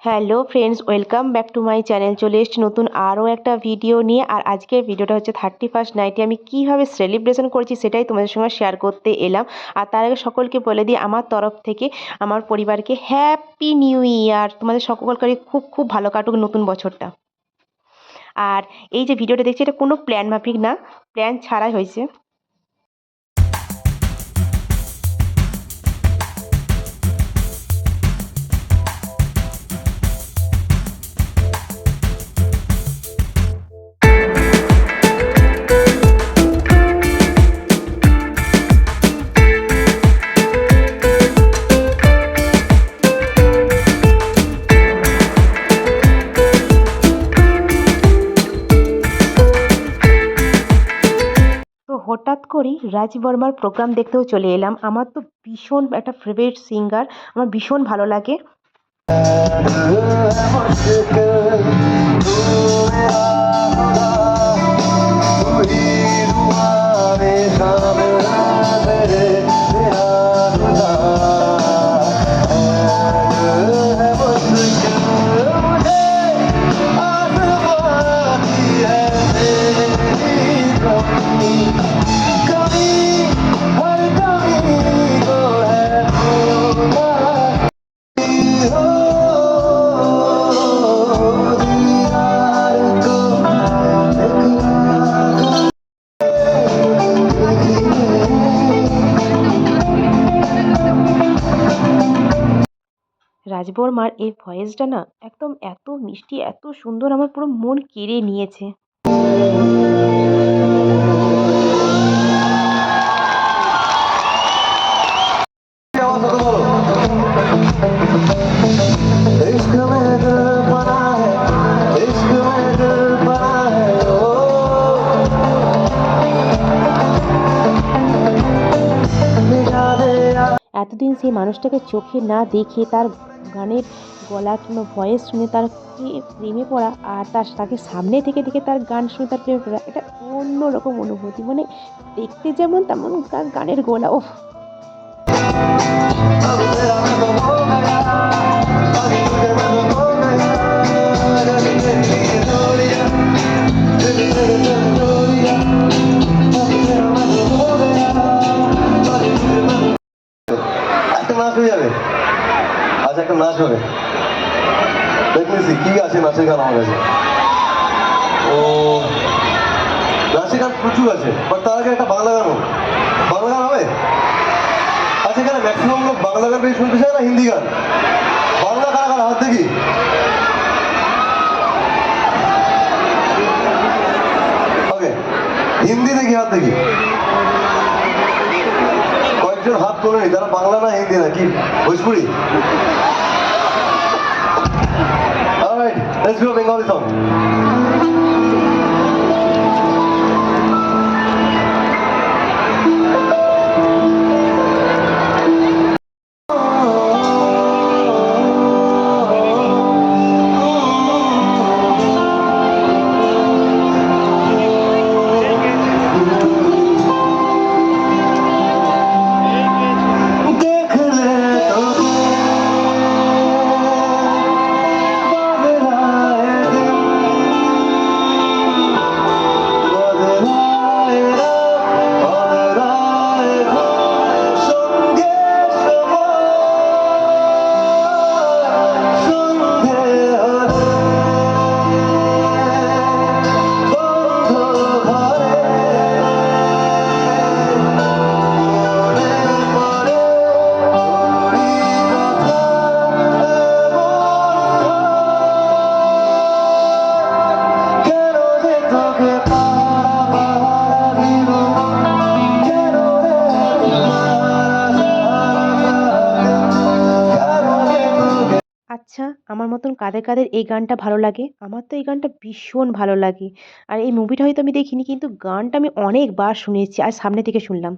Hello friends, welcome back to my channel. চলে এসেছি নতুন আরও একটা ভিডিও নিয়ে। আর আজকের ভিডিওটা হচ্ছে 31st নাইটে আমি কীভাবে সেলিব্রেশন করেছি সেটাই তোমাদের সঙ্গে শেয়ার করতে এলাম। আর তার আগে সকলকে বলে দিই আমার তরফ থেকে আমার পরিবারকে হ্যাপি নিউ ইয়ার। তোমাদের সকলকারই খুব খুব ভালো কাটুক নতুন বছরটা। আর এই যে ভিডিওটা দেখছি এটা কোনো প্ল্যান মাফিক না, প্ল্যান ছাড়াই হয়েছে। তো হঠাৎ করেই রাজ বর্মার প্রোগ্রাম দেখতেও চলে এলাম। আমার তো ভীষণ একটা ফেভারিট সিঙ্গার, আমার ভীষণ ভালো লাগে। রাজ বর্মার এই ভয়েসটা না একদম এত মিষ্টি, এত সুন্দর, আমার পুরো মন কেড়ে নিয়েছে। এতদিন সেই মানুষটাকে চোখে না দেখে তার গানের গলা কিংবা ভয়েস শুনে তার প্রেমে পড়া, আর তাকে সামনে থেকে দেখে তার গান শুনে তার প্রেমে পড়া, এটা অন্যরকম অনুভূতি। মানে দেখতে যেমন তেমন তার গানের গলা, ওহ। নাচ হয়ে যাবে, আজ একটা নাচ হবে। দেখতেছি কি আছে নাচের গান আমার কাছে। ও নাচের গান প্রচুর আছে, বাট তার আগে একটা বাংলা গান হোক। বাংলা গান হবে? আচ্ছা, এখানে ম্যাক্সিমাম লোক বাংলা গান বেশি শুনতে চায় না হিন্দি গান? বাংলা কারা কারা হাত দেখি? ওকে, হিন্দি দেখি, হাত দেখি। কয়েকজন হাত তোলেনি, তারা বাংলা না হিন্দি না কি Bhojpuri? Alright, let's do a Bengali song. আচ্ছা, আমার মতন কাদের কাদের এই গানটা ভালো লাগে? আমার তো এই গানটা ভীষণ ভালো লাগে। আর এই মুভিটা হয়তো আমি দেখিনি, কিন্তু গানটা আমি অনেকবার শুনেছি আর সামনে থেকে শুনলাম।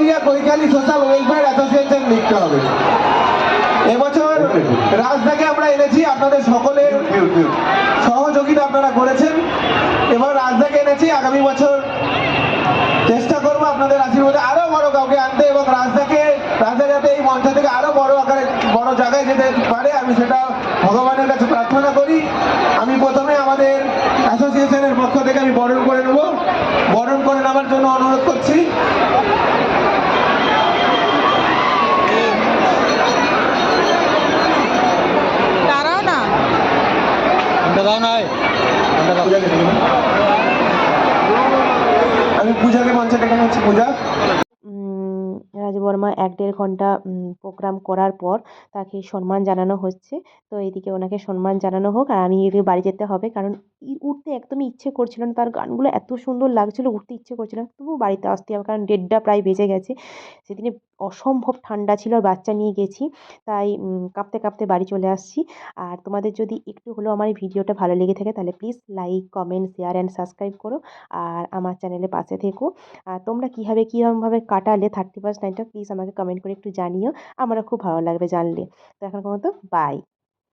Purulia Kaikhali social welfare association লিখতে হবে। এবছর রাজদাকে আমরা এনেছি, আপনাদের সকলের সহযোগিতা আপনারা করেছেন। এবার রাজদাকে এনেছি, আগামী বছর চেষ্টা করবো আপনাদের আশীর্বাদে আরো বড় কাউকে আনতে, এবং রাজদা যাতে এই মঞ্চ থেকে আরো বড় আকারে বড় জায়গায় যেতে পারে, আমি সেটা ভগবানের কাছে প্রার্থনা করি। আমি প্রথমে আমাদের অ্যাসোসিয়েশনের পক্ষ থেকে আমি বরণ করে নেব। বরণ করে নেওয়ার জন্য অনুরোধ করছি। দাঁড়াও না। আমি পূজাকে মঞ্চে ডেকে নিচ্ছি। পূজা। রাজবর্মা 1-1.5 ঘন্টা প্রোগ্রাম করার পর তাকে সম্মান জানানো হচ্ছে। তো এইদিকে ওনাকে সম্মান জানানো হোক, আর আমি এদিকে বাড়ি যেতে হবে, কারণ উঠতে একদমই ইচ্ছে করছিল না। তার গানগুলো এত সুন্দর লাগছিল, উঠতে ইচ্ছে করছিল না, তবুও বাড়িতে আসতে হবে, কারণ 1:30 প্রায় বেজে গেছে। সেদিনে অসম্ভব ঠান্ডা ছিল, আর বাচ্চা নিয়ে গেছি, তাই কাঁপতে কাঁপতে বাড়ি চলে আসছি। আর তোমাদের যদি একটু হলেও আমার এই ভিডিওটা ভালো লেগে থাকে, তাহলে please like, comment, share and subscribe করো, আর আমার চ্যানেলের পাশে থেকো। আর তোমরা কীরকমভাবে কাটালে 31st নাইটটা, প্লিজ আমাকে কমেন্ট করে একটু জানিও, আমারও খুব ভালো লাগবে জানলে। তো এখনকার মতো বাই।